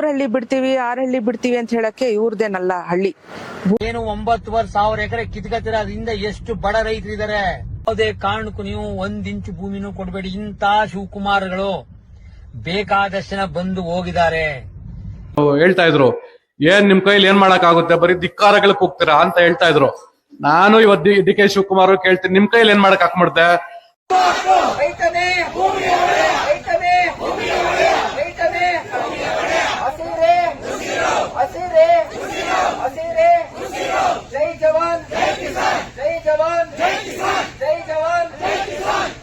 ಹಳ್ಳಿ ಬಿಡ್ತೀವಿ 6 ಹಳ್ಳಿ ಬಿಡ್ತೀವಿ ಅಂತ ಹೇಳಕ್ಕೆ ಇವ್ರದೇನಲ್ಲ ಹಳ್ಳಿ. ಏನು 9,000 ಎಕರೆ ಕಿತ್ಕತ್ತಿರ, ಅದರಿಂದ ಎಷ್ಟು ಬಡ ರೈತರಿದ್ದಾರೆ. ಯಾವುದೇ ಕಾರಣಕ್ಕೂ ನೀವು 1 ಇಂಚು ಭೂಮಿನೂ ಕೊಡಬೇಡಿ. ಇಂತ ಶಿವಕುಮಾರ್ಗಳು ಬೇಕಾದಷ್ಟು ಜನ ಬಂದು ಹೋಗಿದ್ದಾರೆ. ಹೇಳ್ತಾ ಇದ್ರು, ಏನ್ ನಿಮ್ ಕೈಲಿ ಏನ್ ಮಾಡಕ್ ಆಗುತ್ತೆ, ಬರೀ ಧಿಕ್ಕಾರಗಳಿಗೆ ಹೋಗ್ತೀರಾ ಅಂತ ಹೇಳ್ತಾ ಇದ್ರು. ನಾನು ಇವತ್ತು ಡಿ ಕೆ ಶಿವಕುಮಾರ್ ಕೇಳ್ತೀನಿ, ನಿಮ್ ಕೈಲಿ ಏನ್ ಮಾಡಕ್ ಹಾಕ್ಬಿಡ್ತೆ? ಜೈ ಜವಾನ್, ಜೈ ಕಿಸಾನ್, ಜೈ ಜವಾನ್, ಜೈ ಕಿಸಾನ್, ಜೈ ಜವಾನ್, ಜೈ ಕಿಸಾನ್.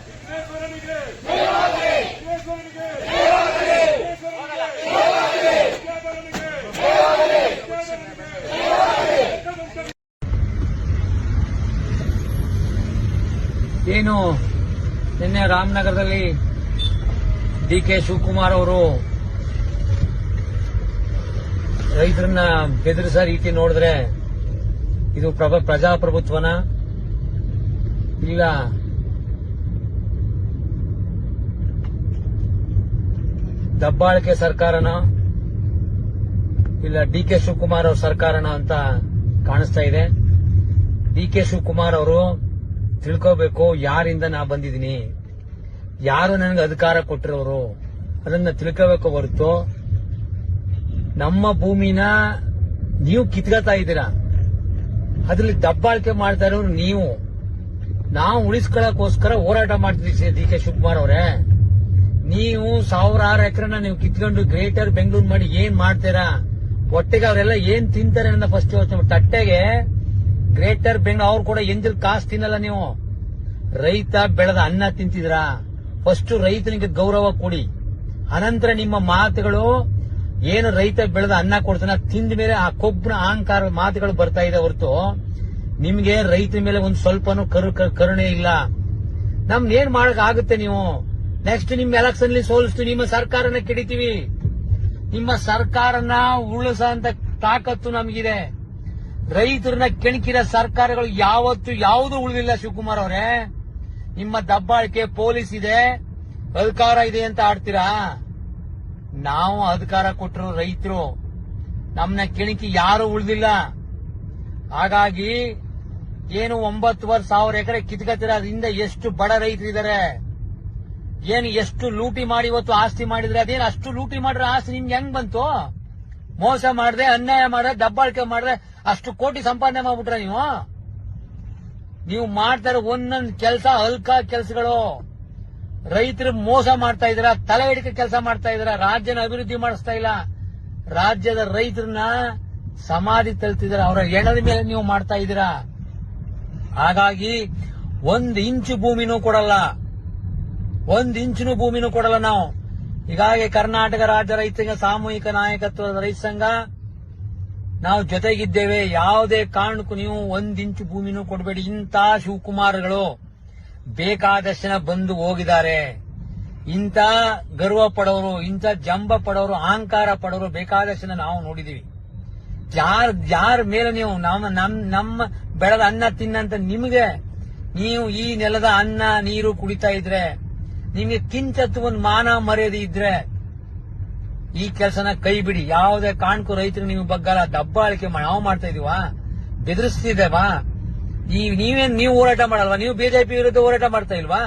ಏನು ನಿನ್ನೆ ರಾಮನಗರದಲ್ಲಿ ಡಿ ಕೆ ಶಿವಕುಮಾರ್ ಅವರು ರೈತರನ್ನ ಬೆದರಿಸೋ ರೀತಿ ನೋಡಿದ್ರೆ ಇದು ಪ್ರಜಾಪ್ರಭುತ್ವನ ಇಲ್ಲ ದಬ್ಬಾಳಿಕೆ ಸರ್ಕಾರನ ಇಲ್ಲ ಡಿ ಕೆ ಶಿವಕುಮಾರ್ ಅವ್ರ ಸರ್ಕಾರನ ಅಂತ ಕಾಣಿಸ್ತಾ ಇದೆ. ಡಿ ಕೆ ಶಿವಕುಮಾರ್ ಅವರು ತಿಳ್ಕೋಬೇಕು, ಯಾರಿಂದ ನಾ ಬಂದಿದ್ದೀನಿ, ಯಾರು ನನಗೆ ಅಧಿಕಾರ ಕೊಟ್ಟಿರೋರು ಅದನ್ನ ತಿಳ್ಕೋಬೇಕು ಹೊರತು ನಮ್ಮ ಭೂಮಿನ ನೀವು ಕಿತ್ಕೊತಾ ಇದ್ದೀರಾ, ಅದ್ರಲ್ಲಿ ದಬ್ಬಾಳಿಕೆ ಮಾಡ್ತಾ ಇರೋರು ನೀವು. ನಾವು ಉಳಿಸ್ಕೊಳ್ಳೋಕೋಸ್ಕರ ಹೋರಾಟ ಮಾಡ್ತಿದ್ದೀವಿ ಡಿ ಕೆ ಶಿವಕುಮಾರ್ ಅವರೇ. ನೀವು 1,000 ಎಕರೆನ ನೀವು ಕಿತ್ಕೊಂಡು ಗ್ರೇಟರ್ ಬೆಂಗಳೂರು ಮಾಡಿ ಏನ್ ಮಾಡ್ತೀರಾ? ಒಟ್ಟಿಗೆ ಅವರೆಲ್ಲ ಏನ್ ತಿಂತಾರೆ ಅನ್ನೋ ಫಸ್ಟ್ ಯೋಚನೆ. ತಟ್ಟೆಗೆ ಗ್ರೇಟರ್ ಬೆಂಗಳೂರು ಅವ್ರು ಕೂಡ ಎಂದಿಲ್ ಕಾಸು ತಿನ್ನಲ್ಲ. ನೀವು ರೈತ ಬೆಳೆದ ಅನ್ನ ತಿಂತಿದ್ರಾ? ಫಸ್ಟ್ ರೈತನಿಗೆ ಗೌರವ ಕೊಡಿ, ಅನಂತರ ನಿಮ್ಮ ಮಾತುಗಳು ಏನು ರೈತ ಬೆಳೆದ ಅನ್ನ ಕೊಡ್ತಾನ ತಿಂದ ಮೇಲೆ ಆ ಕೊಬ್ಬನ ಅಹಂಕಾರ ಮಾತುಗಳು ಬರ್ತಾ ಇದೆ ಹೊರತು ನಿಮ್ಗೆ ರೈತರ ಮೇಲೆ ಒಂದು ಸ್ವಲ್ಪನೂ ಕರುಣೆ ಇಲ್ಲ. ನಮ್ನೇನ್ ಮಾಡಕ್ ಆಗುತ್ತೆ? ನೀವು ನೆಕ್ಸ್ಟ್ ನಿಮ್ ಎಲೆಕ್ಷನ್ ಅಲ್ಲಿ ಸೋಲಿಸ್ತು ನಿಮ್ಮ ಸರ್ಕಾರನ ಕೆಡಿತೀವಿ. ನಿಮ್ಮ ಸರ್ಕಾರನ ಉರುಳಿಸಂತ ತಾಕತ್ತು ನಮಗಿದೆ. ರೈತರನ್ನ ಕೆಣಕಿರೋ ಸರ್ಕಾರಗಳು ಯಾವುದು ಉಳಿದಿಲ್ಲ ಶಿವಕುಮಾರ್ ಅವರೇ. ನಿಮ್ಮ ದಬ್ಬಾಳಿಕೆ ಪೊಲೀಸ್ ಇದೆ, ಅಧಿಕಾರ ಇದೆ ಅಂತ ಆಡ್ತೀರಾ. ನಾವು ಅಧಿಕಾರ ಕೊಟ್ಟರು ರೈತರು, ನಮ್ಮನ್ನ ಕೆಣಕಿ ಯಾರು ಉಳಿದಿಲ್ಲ. ಹಾಗಾಗಿ ಏನು 9,000 ಎಕರೆ ಕಿತ್ಕತ್ತಿರ, ಅದರಿಂದ ಎಷ್ಟು ಬಡ ರೈತರಿದ್ದಾರೆ. ಏನು ಎಷ್ಟು ಲೂಟಿ ಮಾಡಿ ಇವತ್ತು ಆಸ್ತಿ ಮಾಡಿದ್ರೆ, ಅದೇನು ಅಷ್ಟು ಲೂಟಿ ಮಾಡಿದ್ರೆ ಆಸ್ತಿ ನಿಮ್ಗೆ ಹೆಂಗ್ ಬಂತು? ಮೋಸ ಮಾಡಿದ್ರೆ, ಅನ್ಯಾಯ ಮಾಡಿದ್ರೆ, ದಬ್ಬಾಳಿಕೆ ಮಾಡಿದ್ರೆ ಅಷ್ಟು ಕೋಟಿ ಸಂಪಾದನೆ ಮಾಡ್ಬಿಟ್ರೆ ನೀವು ಮಾಡ್ತಾ ಇರೋ ಒಂದೊಂದು ಕೆಲಸ ಅಲ್ಕ ಕೆಲಸಗಳು. ರೈತರು ಮೋಸ ಮಾಡ್ತಾ ಇದ್ದೀರಾ, ತಲೆ ಹಿಡಿಕೆ ಕೆಲಸ ಮಾಡ್ತಾ ಇದ್ದೀರಾ, ರಾಜ್ಯನ ಅಭಿವೃದ್ಧಿ ಮಾಡಿಸ್ತಾ ಇಲ್ಲ. ರಾಜ್ಯದ ರೈತರನ್ನ ಸಮಾಧಿ ತಳ್ತಿದ್ದೀರಾ, ಅವರ ಹೆಣದ ಮೇಲೆ ನೀವು ಮಾಡ್ತಾ ಇದ್ದೀರಾ. ಹಾಗಾಗಿ 1 ಇಂಚು ಭೂಮಿನೂ ಕೊಡಲ್ಲ, 1 ಇಂಚಿನೂ ಭೂಮಿನೂ ಕೊಡಲ್ಲ ನಾವು. ಹೀಗಾಗಿ ಕರ್ನಾಟಕ ರಾಜ್ಯ ರೈತ ಸಾಮೂಹಿಕ ನಾಯಕತ್ವದ ರೈತ ಸಂಘ ನಾವು ಜೊತೆಗಿದ್ದೇವೆ. ಯಾವುದೇ ಕಾರಣಕ್ಕೂ ನೀವು 1 ಇಂಚು ಭೂಮಿನೂ ಕೊಡಬೇಡಿ. ಇಂಥ ಶಿವಕುಮಾರ್ಗಳು ಬೇಕಾದಷ್ಟು ಜನ ಬಂದು ಹೋಗಿದ್ದಾರೆ. ಇಂಥ ಗರ್ವ ಪಡೋರು, ಇಂಥ ಜಂಬ ಪಡೋರು, ಅಹಂಕಾರ ಪಡೋರು ಬೇಕಾದಷ್ಟು ಜನ ನಾವು ನೋಡಿದೀವಿ. ಯಾರ ಮೇಲೆ ನೀವು ನಮ್ಮ ಬೆಳೆದ ಅನ್ನ ತಿನ್ನಂತ ನಿಮಗೆ, ನೀವು ಈ ನೆಲದ ಅನ್ನ ನೀರು ಕುಡಿತಾ ಇದ್ರೆ, ನಿಮಗೆ ಕಿಂಚತ್ತು ಒಂದು ಮಾನ ಮರ್ಯಾದೆ ಇದ್ರೆ ಈ ಕೆಲಸನ ಕೈ ಬಿಡಿ. ಯಾವುದೇ ಕಾರಣಕ್ಕೂ ರೈತರು ನೀವು ಬಗ್ಗಲ್ಲ. ದಬ್ಬಾಳಿಕೆ ನಾವು ಮಾಡ್ತಾ ಇದೀವಾ? ಬೆದರಿಸ್ತಿದ್ದೇವಾ? ನೀವು ಹೋರಾಟ ಮಾಡಲ್ವಾ? ನೀವು ಬಿಜೆಪಿ ವಿರುದ್ಧ ಹೋರಾಟ ಮಾಡ್ತಾ ಇಲ್ವಾ?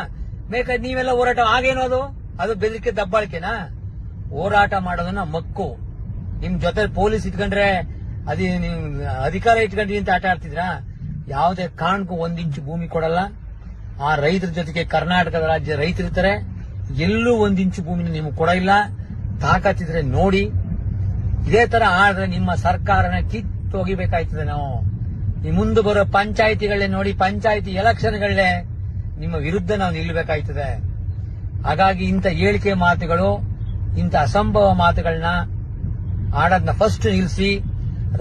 ಬೇಕಾದ್ರೆ ನೀವೆಲ್ಲ ಹೋರಾಟ ಆಗೇನು? ಅದು ಬೆದರಿಕೆ ದಬ್ಬಾಳಿಕೆನಾ? ಹೋರಾಟ ಮಾಡೋದನ್ನ ಮಕ್ಕು. ನಿಮ್ ಜೊತೆ ಪೊಲೀಸ್ ಇಟ್ಕೊಂಡ್ರೆ ನೀವು ಅಧಿಕಾರ ಇಟ್ಕೊಂಡ್ರಿ ಅಂತ ಆಟ ಆಡ್ತಿದ್ರಾ? ಯಾವುದೇ ಕಾರಣಕ್ಕೂ 1 ಇಂಚು ಭೂಮಿ ಕೊಡಲ್ಲ. ಆ ರೈತರ ಜೊತೆಗೆ ಕರ್ನಾಟಕದ ರಾಜ್ಯ ರೈತರಿರ್ತಾರೆ. ಎಲ್ಲೂ 1 ಇಂಚು ಭೂಮಿನ ನಿಮ್ಗೆ ಕೊಡಲ್ಲ. ತಾಕತ್ತಿದ್ರೆ ನೋಡಿ. ಇದೇ ತರ ಆದ್ರೆ ನಿಮ್ಮ ಸರ್ಕಾರನ ಕಿತ್ತೊಗಿಬೇಕಾಯ್ತದೆ. ನಾವು ಈ ಮುಂದೆ ಬರೋ ಪಂಚಾಯಿತಿಗಳೇ ನೋಡಿ, ಪಂಚಾಯಿತಿ ಎಲೆಕ್ಷನ್ಗಳೇ ನಿಮ್ಮ ವಿರುದ್ಧ ನಾವು ನಿಲ್ಲಬೇಕಾಯ್ತದೆ. ಹಾಗಾಗಿ ಇಂಥ ಹೇಳಿಕೆ ಮಾತುಗಳು, ಇಂಥ ಅಸಂಭವ ಮಾತುಗಳನ್ನ ಆಡೋದನ್ನ ಫಸ್ಟ್ ನಿಲ್ಲಿಸಿ.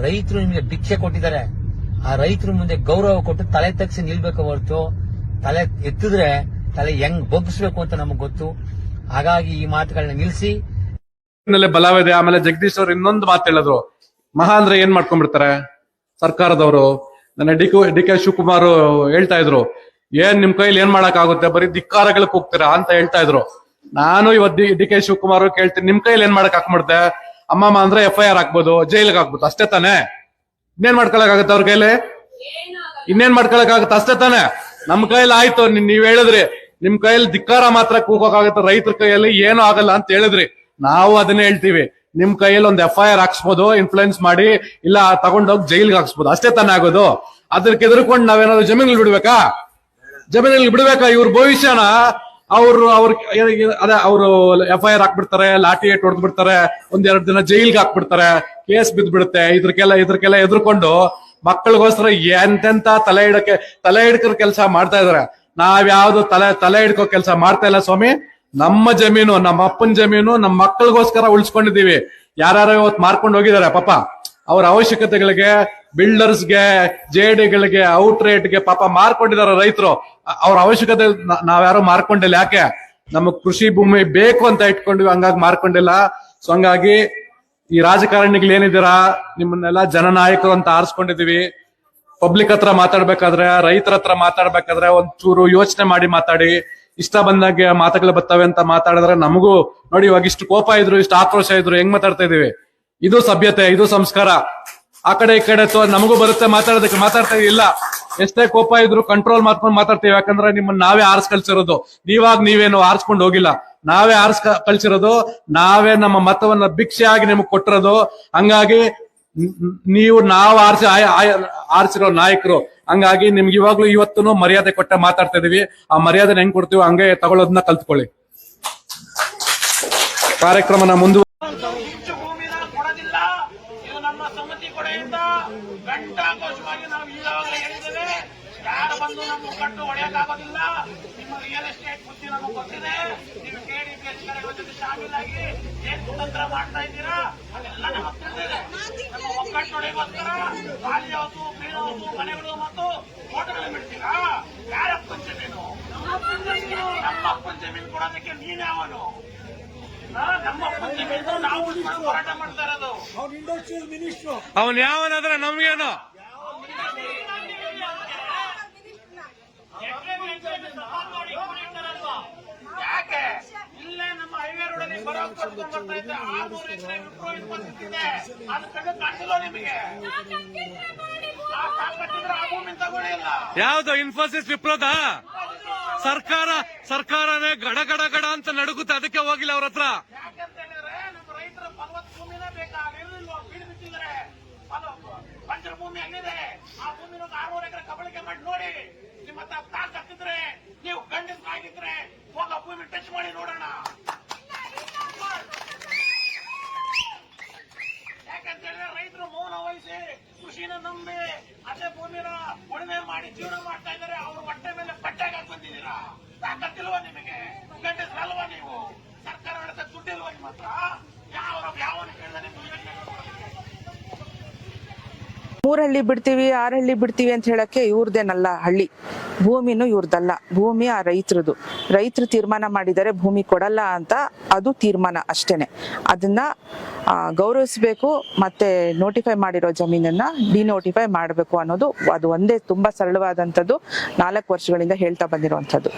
ರೈತರು ನಿಮಗೆ ಭಿಕ್ಷೆ ಕೊಟ್ಟಿದ್ದಾರೆ, ಆ ರೈತರ ಮುಂದೆ ಗೌರವ ಕೊಟ್ಟು ತಲೆ ತಗ್ಸಿ ನಿಲ್ಬೇಕು ಹೊರತು ತಲೆ ಎತ್ತಿದ್ರೆ ತಲೆ ಹೆಂಗ್ ಬಗ್ಗಿಸ್ಬೇಕು ಅಂತ ನಮಗ್ ಗೊತ್ತು. ಹಾಗಾಗಿ ಈ ಮಾತುಗಳನ್ನ ನಿಲ್ಲಿಸಿ. ಬಲವಿದೆ. ಆಮೇಲೆ ಜಗದೀಶ್ ಅವರು ಇನ್ನೊಂದು ಮಾತು ಹೇಳಿದ್ರು, ಮಹಾ ಅಂದ್ರೆ ಏನ್ ಮಾಡ್ಕೊಂಡ್ಬಿಡ್ತಾರೆ ಸರ್ಕಾರದವರು. ನನ್ನ ಡಿ ಕೆ ಶಿವಕುಮಾರ್ ಹೇಳ್ತಾ ಇದ್ರು, ಏನ್ ನಿಮ್ ಕೈಲಿ ಏನ್ ಮಾಡಕ್ ಆಗುತ್ತೆ, ಬರೀ ಧಿಕ್ಕಾರಗಳಿಗೆ ಹೋಗ್ತೀರಾ ಅಂತ ಹೇಳ್ತಾ ಇದ್ರು. ನಾನು ಇವತ್ತು ಡಿ ಕೆ ಶಿವಕುಮಾರ್ ಕೇಳ್ತೀನಿ, ನಿಮ್ ಕೈಲಿ ಏನ್ ಮಾಡಕ್ ಹಾಕ್ಬಿಡ್ತೆ? ಅಮ್ಮಮ್ಮ ಅಂದ್ರೆ FIR ಹಾಕ್ಬೋದು, ಜೈಲಿಗೆ ಹಾಕ್ಬೋದು, ಅಷ್ಟೇ ತಾನೆ. ಇನ್ನೇನ್ ಮಾಡ್ಕೊಳಕಾಗತ್ತೆ ಅವ್ರ ಕೈಲಿ? ಇನ್ನೇನ್ ಮಾಡ್ಕೊಳಕಾಗತ್ತೆ? ಅಷ್ಟೇ ತಾನೆ. ನಮ್ ಕೈಲಿ ಆಯ್ತು, ನೀವ್ ಹೇಳಿದ್ರಿ ನಿಮ್ ಕೈಯಲ್ಲಿ ಧಿಕ್ಕಾರ ಮಾತ್ರ ಕೂಗೋಕಾಗತ್ತೆ, ರೈತರ ಕೈಯಲ್ಲಿ ಏನೂ ಆಗಲ್ಲ ಅಂತ ಹೇಳಿದ್ರಿ. ನಾವು ಅದನ್ನೇ ಹೇಳ್ತೀವಿ, ನಿಮ್ ಕೈಯಲ್ಲಿ ಒಂದು FIR ಹಾಕ್ಸ್ಬೋದು, ಇನ್ಫ್ಲೂಯೆನ್ಸ್ ಮಾಡಿ, ಇಲ್ಲ ತಗೊಂಡೋಗಿ ಜೈಲ್ಗೆ ಹಾಕ್ಸ್ಬೋದು, ಅಷ್ಟೇ ತಾನೇ ಆಗೋದು. ಅದಕ್ಕೆ ಎದುರ್ಕೊಂಡು ನಾವೇನಾದ್ರು ಜಮೀನುಗಳು ಬಿಡ್ಬೇಕಾ? ಜಮೀನುಗಳು ಬಿಡ್ಬೇಕಾ? ಇವ್ರ ಭವಿಷ್ಯನ ಅವ್ರು FIR ಹಾಕ್ಬಿಡ್ತಾರೆ, ಲಾಠಿ ಏಟ್ ಹೊಡೆದ್ ಬಿಡ್ತಾರೆ, 1-2 ದಿನ ಜೈಲ್ಗೆ ಹಾಕ್ಬಿಡ್ತಾರೆ, ಕೇಸ್ ಬಿದ್ದ್ಬಿಡುತ್ತೆ. ಇದಕ್ಕೆಲ್ಲ ಎದುರ್ಕೊಂಡು ಮಕ್ಕಳಿಗೋಸ್ಕರ ಎಂತೆಂತ ತಲೆ ಹಿಡ್ಕರ್ ಕೆಲಸ ಮಾಡ್ತಾ ಇದಾರೆ. ನಾವ್ಯಾವ್ದು ತಲೆ ಹಿಡ್ಕೋ ಕೆಲಸ ಮಾಡ್ತಾ ಇಲ್ಲ ಸ್ವಾಮಿ. ನಮ್ಮ ಜಮೀನು, ನಮ್ಮ ಅಪ್ಪನ ಜಮೀನು, ನಮ್ಮ ಮಕ್ಕಳಿಗೋಸ್ಕರ ಉಳಿಸ್ಕೊಂಡಿದೀವಿ. ಯಾರು ಇವತ್ತು ಮಾರ್ಕೊಂಡು ಹೋಗಿದ್ದಾರೆ ಪಾಪ, ಅವ್ರ ಅವಶ್ಯಕತೆಗಳಿಗೆ, ಬಿಲ್ಡರ್ಸ್ಗೆ, JDಗಳಿಗೆ, ಔಟ್ ರೇಟ್ಗೆ ಪಾಪ ಮಾರ್ಕೊಂಡಿದ್ದಾರೆ ರೈತರು. ಅವ್ರ ಅವಶ್ಯಕತೆ ನಾವ್ಯಾರು ಮಾರ್ಕೊಂಡಿಲ್ಲ. ಯಾಕೆ? ನಮಗ್ ಕೃಷಿ ಭೂಮಿ ಬೇಕು ಅಂತ ಇಟ್ಕೊಂಡ್ವಿ, ಹಂಗಾಗಿ ಮಾರ್ಕೊಂಡಿಲ್ಲ. ಸೊ ಹಂಗಾಗಿ ಈ ರಾಜಕಾರಣಿಗಳು ಏನಿದ್ದೀರಾ, ನಿಮ್ಮನ್ನೆಲ್ಲ ಜನನಾಯಕರು ಅಂತ ಆರಿಸ್ಕೊಂಡಿದೀವಿ. ಪಬ್ಲಿಕ್ ಹತ್ರ ಮಾತಾಡ್ಬೇಕಾದ್ರೆ, ರೈತರ ಹತ್ರ ಮಾತಾಡ್ಬೇಕಾದ್ರೆ ಒಂಚೂರು ಯೋಚನೆ ಮಾಡಿ ಮಾತಾಡಿ. ಇಷ್ಟ ಬಂದಾಗೆ ಮಾತುಗಳು ಬರ್ತವೆ ಅಂತ ಮಾತಾಡಿದ್ರೆ ನಮಗೂ ನೋಡಿ, ಇವಾಗ ಇಷ್ಟು ಕೋಪ ಇದ್ರು, ಇಷ್ಟು ಆಕ್ರೋಶ ಇದ್ರು, ಹೆಂಗ್ ಮಾತಾಡ್ತಾ ಇದೀವಿ. ಇದು ಸಭ್ಯತೆ, ಇದು ಸಂಸ್ಕಾರ. ಆ ಕಡೆ ಈ ಕಡೆ ನಮಗೂ ಬರುತ್ತೆ ಮಾತಾಡೋದಕ್ಕೆ, ಮಾತಾಡ್ತಾ ಇಲ್ಲ. ಎಷ್ಟೇ ಕೋಪ ಇದ್ರು ಕಂಟ್ರೋಲ್ ಮಾಡ್ಕೊಂಡು ಮಾತಾಡ್ತೀವಿ. ಯಾಕಂದ್ರೆ ನಿಮ್ಮನ್ನ ನಾವೇ ಆರ್ಸ್ ಕಳ್ಸಿರೋದು. ನೀವೇನು ಆರ್ಸ್ಕೊಂಡು ಹೋಗಿಲ್ಲ, ನಾವೇ ಆರ್ಸ್ ಕಳ್ಸಿರೋದು. ನಾವೇ ನಮ್ಮ ಮತವನ್ನ ಭಿಕ್ಷೆಯಾಗಿ ನಿಮಗ್ ಕೊಟ್ಟಿರೋದು. ಹಂಗಾಗಿ ನಾವು ಆರಿಸಿರೋ ನಾಯಕರು. ಹಂಗಾಗಿ ನಿಮ್ಗೆ ಇವಾಗ್ಲೂ ಇವತ್ತು ಮರ್ಯಾದೆ ಕೊಟ್ಟ ಮಾತಾಡ್ತಾ ಇದೀವಿ. ಆ ಮರ್ಯಾದೆ ಹೆಂಗ್ ಕೊಡ್ತೀವಿ ಹಂಗೆ ತಗೊಳ್ಳೋದನ್ನ ಕಲ್ತ್ಕೊಳ್ಳಿ. ಕಾರ್ಯಕ್ರಮನ ಮುಂದುವರೆಸಿ ಸಮಿತಿ ಕಡೆಯಿಂದ ಘಂಟಾಘೋಷವಾಗಿ ನಾವು ಈಗಾಗಲೇ ಹೇಳಿದ್ದೇವೆ. ಯಾರು ಬಂದು ನಮ್ಮ ಮುಖಂಡು ಹೊಡೆಯಕ್ಕಾಗೋದಿಲ್ಲ. ನಿಮ್ಮ ರಿಯಲ್ ಎಸ್ಟೇಟ್ ಬುದ್ಧಿ ನಮಗೆ ಗೊತ್ತಿದೆ. ನೀವು KDPS ಜೊತೆ ಶಾಮೀಲಾಗಿ ಏನ್ ಕುತಂತ್ರ ಮಾಡ್ತಾ ಇದ್ದೀರಾ ಅದೆಲ್ಲ ನಮಗೆ ತಿಳಿದಿದೆ. ನಮ್ಮ ಒಕ್ಕಟ್ಟು ಹೊಡೆಗೋಸ್ಕರ ಖಾಲಿ ಹೌಸು, ಕ್ಲೀನ್ ಹೌಸು, ಮನೆಗಳು ಮತ್ತು ಹೋಟೆಲ್ ಬಿಡ್ತೀರಾ? ಯಾರಪ್ಪನ ಜಮೀನು? ನಮ್ಮ ಅಪ್ಪನ ಜಮೀನು ಕೊಡೋದಕ್ಕೆ ನೀನ್ ಯಾವನು? ನಮ್ಮ ಅಪ್ಪನ ಜಮೀನು ನಾವು ಹೋರಾಟ ಮಾಡ್ತಾ ಇರೋದು. ಅವನ್ ಯಾವನಾದ್ರೆ ನಮ್ಗೇನು? ಯಾಕೆ ಇಲ್ಲೇ ನಮ್ಮ ಹೈವೇ ರೋಡಲ್ಲಿ ಬರೋ ಕರ್ಕೊಂಡ್ ಬರ್ತಾ ಇದ್ದೆ 600 ಎಕರೆ ಇದೆ. ಅದು ಕಡೆ ಕಾಣಿಲ್ಲ ನಿಮಗೆ. ಆ ತಾಕತ್ತಿದ್ರೆ ಆ ಭೂಮಿ ತಗೊಳ್ಳಿಲ್ಲ. ಯಾವ್ದು ಇನ್ಫೋಸಿಸ್ ವಿಪ್ರೋದ? ಸರ್ಕಾರನೇ ಗಡ ಅಂತ ನಡುಗುತ್ತೆ, ಅದಕ್ಕೆ ಹೋಗಿಲ್ಲ ಅವ್ರ ಹತ್ರ. ಯಾಕಂತ ಹೇಳಿದ್ರೆ ನಮ್ಮ ರೈತರ 40 ಭೂಮಿನೇ ಬೇಕಾಗಿರ್ಲಿಲ್ವ? ಬೀಡು ಬಿಟ್ಟಿದ್ರೆ ಪಂಚರ ಭೂಮಿ ಅಲ್ಲಿದೆ. ಆ ಭೂಮಿನ 600 ಎಕರೆ ಕಬಳಿಕೆ ಮಾಡಿ ನೋಡಿ. ನಿಮ್ಮ ತಾಕತ್ತಿದ್ರೆ, ನೀವು ಗಂಡಸ್ ಆಗಿದ್ರೆ ಹೋಗ ಭೂಮಿ ಟಚ್ ಮಾಡಿ ನೋಡೋಣ. ಯಾಕಂತ ಹೇಳಿದ್ರೆ ರೈತರು ಮೌನ ವಹಿಸಿ ಕೃಷಿನ ನಂಬಿ ಅದೇ ಭೂಮಿನ ಉಳುಮೆ ಮಾಡಿ ಜೀವನ ಮಾಡ್ತಾ ಇದ್ದಾರೆ. ಅವ್ರ ಹೊಟ್ಟೆ ಮೇಲೆ ಬಟ್ಟೆಗೆ ಬಂದಿದ್ದೀರಾ? ತಾಕತ್ತಿಲ್ವಾ ನಿಮಗೆ? ಗಂಡಸ್ರಲ್ವಾ ನೀವು? ಸರ್ಕಾರ ನಡೆಸ ದುಡ್ಡಿಲ್ವಾ ನಿಮ್ಮ ಹತ್ರ? ಯಾವನು ಕೇಳಿದ ನಿಮ್ಗೆ? 3 ಹಳ್ಳಿ ಬಿಡ್ತೀವಿ, 6 ಹಳ್ಳಿ ಬಿಡ್ತೀವಿ ಅಂತ ಹೇಳಕ್ಕೆ ಇವ್ರದೇನಲ್ಲ ಹಳ್ಳಿ. ಭೂಮಿನೂ ಇವ್ರದಲ್ಲ, ಭೂಮಿ ಆ ರೈತರದು. ರೈತರು ತೀರ್ಮಾನ ಮಾಡಿದರೆ ಭೂಮಿ ಕೊಡಲ್ಲ ಅಂತ, ಅದು ತೀರ್ಮಾನ ಅಷ್ಟೇನೆ. ಅದನ್ನ ಗೌರವಿಸಬೇಕು. ಮತ್ತೆ ನೋಟಿಫೈ ಮಾಡಿರೋ ಜಮೀನನ್ನ ಡಿನೋಟಿಫೈ ಮಾಡಬೇಕು ಅನ್ನೋದು ಅದು ಒಂದೇ ತುಂಬಾ ಸರಳವಾದಂಥದ್ದು. 4 ವರ್ಷಗಳಿಂದ ಹೇಳ್ತಾ ಬಂದಿರುವಂಥದ್ದು.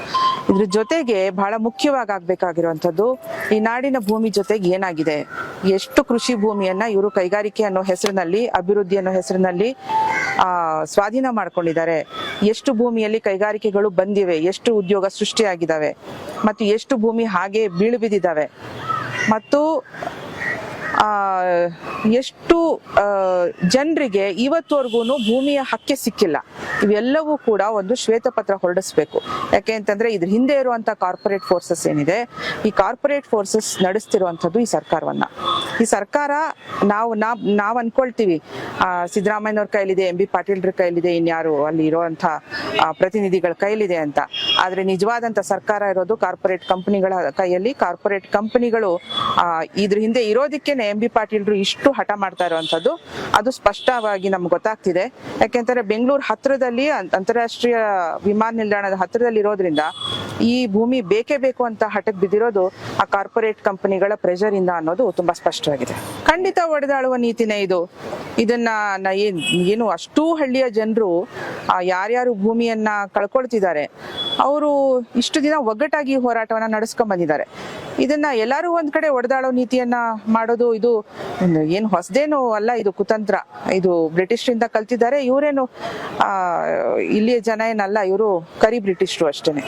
ಇದ್ರ ಜೊತೆಗೆ ಬಹಳ ಮುಖ್ಯವಾಗಿ ಆಗ್ಬೇಕಾಗಿರುವಂಥದ್ದು, ಈ ನಾಡಿನ ಭೂಮಿ ಜೊತೆಗೆ ಏನಾಗಿದೆ, ಎಷ್ಟು ಕೃಷಿ ಭೂಮಿಯನ್ನ ಇವರು ಕೈಗಾರಿಕೆ ಅನ್ನೋ ಹೆಸರಿನಲ್ಲಿ, ಅಭಿವೃದ್ಧಿ ಅನ್ನೋ ಹೆಸರಿನಲ್ಲಿ ಸ್ವಾಧೀನ ಮಾಡ್ಕೊಂಡಿದ್ದಾರೆ. ಎಷ್ಟು ಭೂಮಿಯಲ್ಲಿ ಕೈಗಾರಿಕೆಗಳು ಬಂದಿವೆ, ಎಷ್ಟು ಉದ್ಯೋಗ ಸೃಷ್ಟಿಯಾಗಿದ್ದಾವೆ, ಮತ್ತು ಎಷ್ಟು ಭೂಮಿ ಹಾಗೆ ಬೀಳು ಬಿದ್ದಿದ್ದಾವೆ, ಮತ್ತು ಎಷ್ಟು ಜನರಿಗೆ ಇವತ್ತವರೆಗೂ ಭೂಮಿಯ ಹಕ್ಕೆ ಸಿಕ್ಕಿಲ್ಲ. ಇವೆಲ್ಲವೂ ಕೂಡ ಒಂದು ಶ್ವೇತಪತ್ರ ಹೊರಡಿಸ್ಬೇಕು. ಯಾಕೆ ಅಂತಂದ್ರೆ ಇದ್ರ ಹಿಂದೆ ಇರುವಂತ ಕಾರ್ಪೊರೇಟ್ ಫೋರ್ಸಸ್ ಏನಿದೆ, ಈ ಕಾರ್ಪೊರೇಟ್ ಫೋರ್ಸಸ್ ನಡೆಸ್ತಿರುವಂತದ್ದು ಈ ಸರ್ಕಾರವನ್ನ. ಈ ಸರ್ಕಾರ ನಾವ್ ಅನ್ಕೊಳ್ತೀವಿ ಸಿದ್ದರಾಮಯ್ಯನವ್ರ ಕೈಲಿದೆ, MB ಪಾಟೀಲ್ರ ಕೈಲಿದೆ, ಇನ್ಯಾರು ಅಲ್ಲಿ ಇರುವಂತ ಪ್ರತಿನಿಧಿಗಳ ಕೈಲಿದೆ ಅಂತ. ಆದ್ರೆ ನಿಜವಾದಂತ ಸರ್ಕಾರ ಇರೋದು ಕಾರ್ಪೊರೇಟ್ ಕಂಪನಿಗಳ ಕೈಯಲ್ಲಿ. ಕಾರ್ಪೊರೇಟ್ ಕಂಪನಿಗಳು ಇದ್ರ ಹಿಂದೆ ಇರೋದಕ್ಕೇನೆ MB ಪಾಟೀಲ್ರು ಇಷ್ಟು ಹಠ ಮಾಡ್ತಾ ಇರುವಂತದ್ದು ಅದು ಸ್ಪಷ್ಟವಾಗಿ ನಮ್ಗೆ ಗೊತ್ತಾಗ್ತಿದೆ. ಯಾಕೆಂದ್ರೆ ಬೆಂಗಳೂರು ಹತ್ರದಲ್ಲಿ, ಅಂತಾರಾಷ್ಟ್ರೀಯ ವಿಮಾನ ನಿಲ್ದಾಣದ ಹತ್ರದಲ್ಲಿ ಇರೋದ್ರಿಂದ ಈ ಭೂಮಿ ಬೇಕೇ ಬೇಕು ಅಂತ ಹಠಕ್ಕೆ ಬಿದ್ದಿರೋದು ಆ ಕಾರ್ಪೊರೇಟ್ ಕಂಪನಿಗಳ ಪ್ರೆಷರ್ ಇಂದ ಅನ್ನೋದು ತುಂಬಾ ಸ್ಪಷ್ಟವಾಗಿದೆ. ಖಂಡಿತ ಒಡೆದಾಳುವ ನೀತಿನೇ ಇದು. ಇದನ್ನ ಏನು ಅಷ್ಟೂ ಹಳ್ಳಿಯ ಜನರು ಯಾರ್ಯಾರು ಭೂಮಿಯನ್ನ ಕಳ್ಕೊಳ್ತಿದ್ದಾರೆ ಅವರು ಇಷ್ಟು ದಿನ ಒಗ್ಗಟ್ಟಾಗಿ ಹೋರಾಟವನ್ನ ನಡೆಸ್ಕೊಂಡ್ ಬಂದಿದ್ದಾರೆ. ಇದನ್ನ ಎಲ್ಲರೂ ಒಂದ್ ಕಡೆ ಒಡೆದಾಳೋ ನೀತಿಯನ್ನ ಮಾಡೋದು ಇದು ಏನು ಹೊಸದೇನು ಅಲ್ಲ, ಇದು ಕುತಂತ್ರ. ಇದು ಬ್ರಿಟಿಷರಿಂದ ಕಲ್ತಿದ್ದಾರೆ. ಇವರೇನು ಇಲ್ಲಿಯ ಜನ ಏನಲ್ಲ, ಇವರು ಕರಿ ಬ್ರಿಟಿಷರು ಅಷ್ಟೇನೆ.